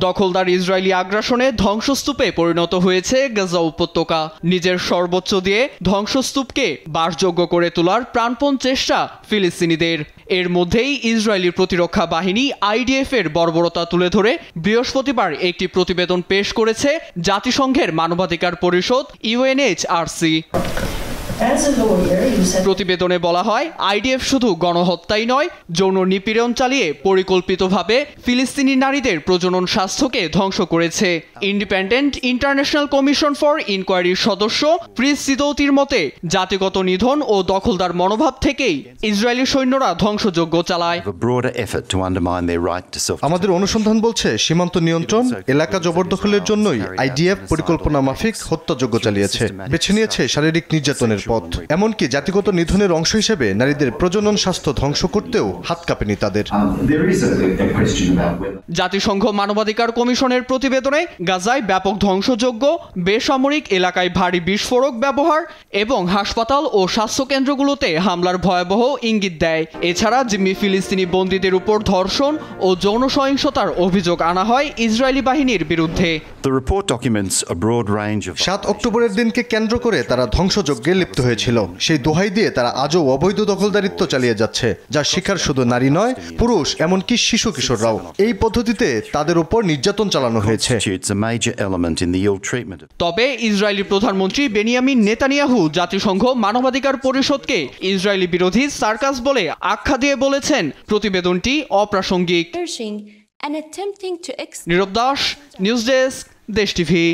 দখলদার ইসরায়েলি আগ্রাসনে ধ্বংসস্তূপে পরিণত হয়েছে গাজা উপত্যকা। নিজের সর্বোচ্চ দিয়ে ধ্বংসস্তূপকে বাসযোগ্য করে তোলার প্রাণপণ চেষ্টা ফিলিস্তিনিদের। এর মধ্যেই ইসরায়েলি প্রতিরক্ষা বাহিনী আইডিএফ এর বর্বরতা তুলে ধরে বৃহস্পতিবার একটি প্রতিবেদন পেশ করেছে জাতিসংঘের মানবাধিকার পরিষদ ইউএনএইচআরসি। প্রতিবেদনে বলা হয়, আইডিএফ শুধু গণহত্যাই নয়, যৌন নিপীড়ন চালিয়ে পরিকল্পিতভাবে ফিলিস্তিনি নারীদের প্রজনন স্বাস্থ্যকে ধ্বংস করেছে। ইন্ডিপেন্ডেন্ট ইন্টারন্যাশনাল কমিশন ফর ইনকোয়ারির সদস্য প্রিস সিদৌতির মতে, জাতিগত নিধন ও দখলদার মনোভাব থেকেই ইসরায়েলি সৈন্যরা ধ্বংসযজ্ঞ চালায়। আমাদের অনুসন্ধান বলছে, সীমান্ত নিয়ন্ত্রণ, এলাকা জবরদখলের জন্যই আইডিএফ পরিকল্পনা মাফিক হত্যাযজ্ঞ চালিয়েছে, বেছে নিয়েছে শারীরিক নির্যাতনের পথ। এমনকি জাতিগত নিধনের অংশ হিসেবে নারীদের প্রজনন স্বাস্থ্য ধ্বংস করতেও হাত কাঁপেনি তাদের। জাতিসংঘ মানবাধিকার কমিশনের প্রতিবেদনে গাজায় ব্যাপক ধ্বংসযজ্ঞ, বেসামরিক এলাকায় ভারী বিস্ফোরক ব্যবহার এবং হাসপাতাল ও স্বাস্থ্যকেন্দ্রগুলোতে হামলার ভয়াবহ ইঙ্গিত দেয়। এছাড়া জিম্মি ফিলিস্তিনি বন্দীদের উপর ধর্ষণ ও যৌন সহিংসতার অভিযোগ আনা হয় ইসরায়েলি বাহিনীর বিরুদ্ধে। 7 অক্টোবরের দিনকে কেন্দ্র করে তারা ধ্বংসযজ্ঞে লিপ্ত হয়েছিল। সেই দোহাই দিয়ে তারা আজও অবৈধ দখলদারিত্ব চালিয়ে যাচ্ছে, যার শিকার শুধু নারী নয়, পুরুষ এমনকি শিশু কিশোররাও। এই পদ্ধতিতে তাদের উপর নির্যাতন চালানো হয়েছে। তবে ইসরায়েলি প্রধানমন্ত্রী বেনিয়ামিন নেতানিয়াহু জাতিসংঘ মানবাধিকার পরিষদকে ইসরায়েলি বিরোধী সার্কাস বলে আখ্যা দিয়ে বলেছেন, প্রতিবেদনটি অপ্রাসঙ্গিক। নীরব দাস, নিউজ ডেস্ক, দেশ টিভি।